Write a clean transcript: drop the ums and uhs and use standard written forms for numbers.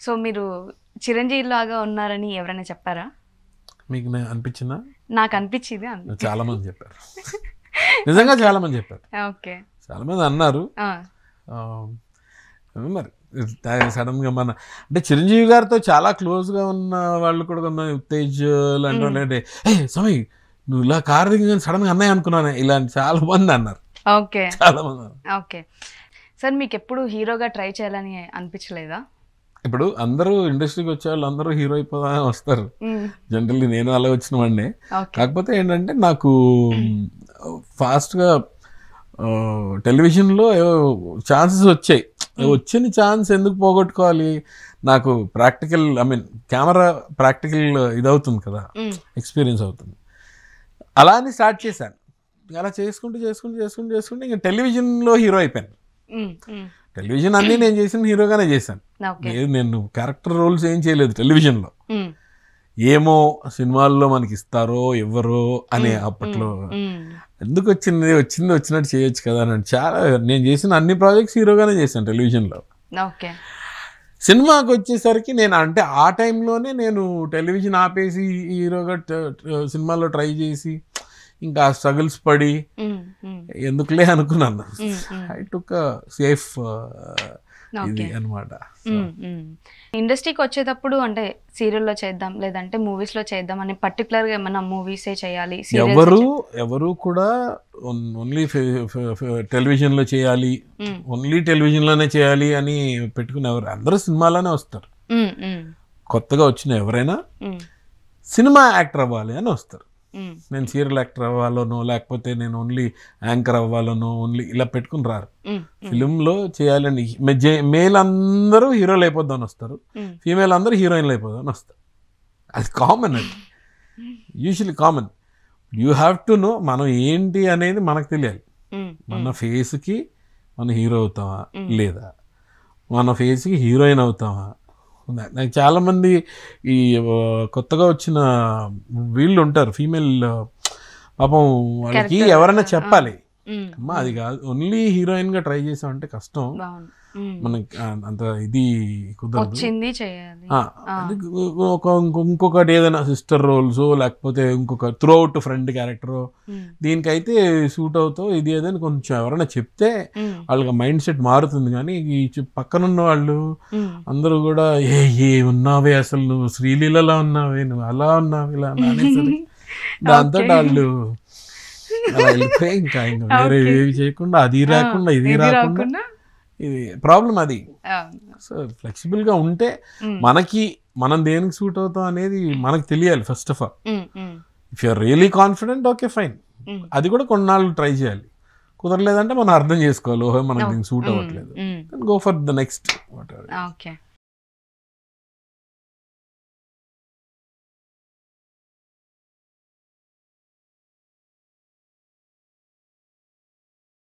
So మీరు చిరంజీవి లాగా ఉన్నారని ఎవరైనా చెప్పారా? మీకు అనిపించిందా? నాకు అనిపించింది. చాలా మంది చెప్పారు, నిజంగా చాలా మంది చెప్పారు. ఓకే, చాలా మంది అన్నారు. మరి సడన్ గా మన అంటే చిరంజీవి గారితో చాలా క్లోజ్ గా ఉన్న వాళ్ళు కూడా కొంత ఉత్తేజ్ లాంటి వాళ్ళు అంటే సమయ్ నువ్వు ఇలా కార్ దిగి సడన్ గా అన్నయ్య అనుకున్నానే ఇలాంటి చాలా మంది అన్నారు. ఓకే, చాలా మంది. ఓకే సార్, మీకు ఎప్పుడు హీరోగా ట్రై చేయాలని అనిపించలేదా? ఇప్పుడు అందరూ ఇండస్ట్రీకి వచ్చే వాళ్ళు అందరూ హీరో అయిపోదామని వస్తారు జనరల్లీ, నేను అలా వచ్చిన వాడినే. కాకపోతే ఏంటంటే నాకు ఫాస్ట్గా టెలివిజన్లో ఛాన్సెస్ వచ్చాయి. వచ్చిన ఛాన్స్ ఎందుకు పోగొట్టుకోవాలి? నాకు ప్రాక్టికల్ కెమెరా ప్రాక్టికల్ ఇదవుతుంది కదా, ఎక్స్పీరియన్స్ అవుతుంది. అలా అని స్టార్ట్ చేశాను. అలా చేసుకుంటూ ఇంకా టెలివిజన్లో హీరో అయిపోయాను. టెలివిజన్ అన్నీ నేను చేసిన హీరోగానే చేశాను. నేను క్యారెక్టర్ రోల్స్ ఏం చేయలేదు టెలివిజన్లో. ఏమో సినిమాల్లో మనకి ఇస్తారో ఎవరో అనే అప్పట్లో ఎందుకు వచ్చినట్టు చేయొచ్చు కదా అని చాలా నేను చేసిన అన్ని ప్రాజెక్ట్స్ హీరోగానే చేశాను టెలివిజన్లో. సినిమాకి వచ్చేసరికి నేను అంటే ఆ టైంలోనే నేను టెలివిజన్ ఆపేసి హీరోగా సినిమాలో ట్రై చేసి ఇంకా స్ట్రగుల్స్ పడి ఎందుకులే అనుకున్నాను. ఐ టుక్ సేఫ్ ఇది అనమాట. ఇండస్ట్రీకి వచ్చేటప్పుడు అంటే సీరియల్లో చేద్దాం లేదంటే మూవీస్లో చేద్దాం అని పర్టికులర్గా ఏమన్నా మూవీసే చేయాలి? ఎవరు కూడా ఓన్లీ టెలివిజన్లో చేయాలి, ఓన్లీ టెలివిజన్లోనే చేయాలి అని పెట్టుకుని ఎవరు అందరూ సినిమాలోనే వస్తారు. కొత్తగా వచ్చిన ఎవరైనా సినిమా యాక్టర్ అవ్వాలి అని వస్తారు. నేను సీరియల్ యాక్టర్ అవ్వాలనో లేకపోతే నేను ఓన్లీ యాంకర్ అవ్వాలనో ఓన్లీ ఇలా పెట్టుకుని రారు. ఫిలింలో చేయాలని మేల్ అందరూ హీరోలు అయిపోద్దామని వస్తారు, ఫీమేల్ అందరూ హీరోయిన్లు అయిపోదామని వస్తారు. అది కామన్, అది usually common. You have to know మనం ఏంటి అనేది మనకు తెలియాలి. మన ఫేస్కి మనం హీరో అవుతామా లేదా, మన ఫేస్కి హీరోయిన్ అవుతామా. నాకు చాలామంది ఈ కొత్తగా వచ్చిన వీళ్ళు ఉంటారు ఫీమేల్, పాపం వాళ్ళకి ఎవరైనా చెప్పాలి అమ్మా అది కాదు ఓన్లీ హీరోయిన్గా ట్రై చేసామంటే కష్టం, మనకి అంత ఇది కుదరదు. ఇంకొకటి ఏదైనా సిస్టర్ రోల్స్ లేకపోతే ఇంకొక త్రూ అవుట్ ఫ్రెండ్ క్యారెక్టర్ దీనికైతే సూట్ అవుతావు ఇది ఏదైనా కొంచెం ఎవరైనా చెప్తే వాళ్ళకి మైండ్ సెట్ మారుతుంది. కానీ ఈ పక్కనున్న వాళ్ళు అందరూ కూడా ఏ ఉన్నావే అసలు నువ్వు శ్రీలీలలో ఉన్నావే నువ్వు అలా ఉన్నావు ఇలా అనేసరికి దాంతో వాళ్ళు అలా వెళ్ళిపోయి ఇంకా వేరే ఏవి చేయకుండా అది రాకుండా ఇది రాకుండా ఇది ప్రాబ్లం. అది సో ఫ్లెక్సిబుల్గా ఉంటే మనకి మనం దేనికి సూట్ అవుతాం అనేది మనకు తెలియాలి first of all. If you're really confident okay fine, అది కూడా కొన్నాళ్ళు ట్రై చేయాలి. కుదరలేదంటే మనం అర్థం చేసుకోవాలి ఓహో మనకి దీనికి సూట్ అవ్వట్లేదు, గో ఫర్ ద నెక్స్ట్.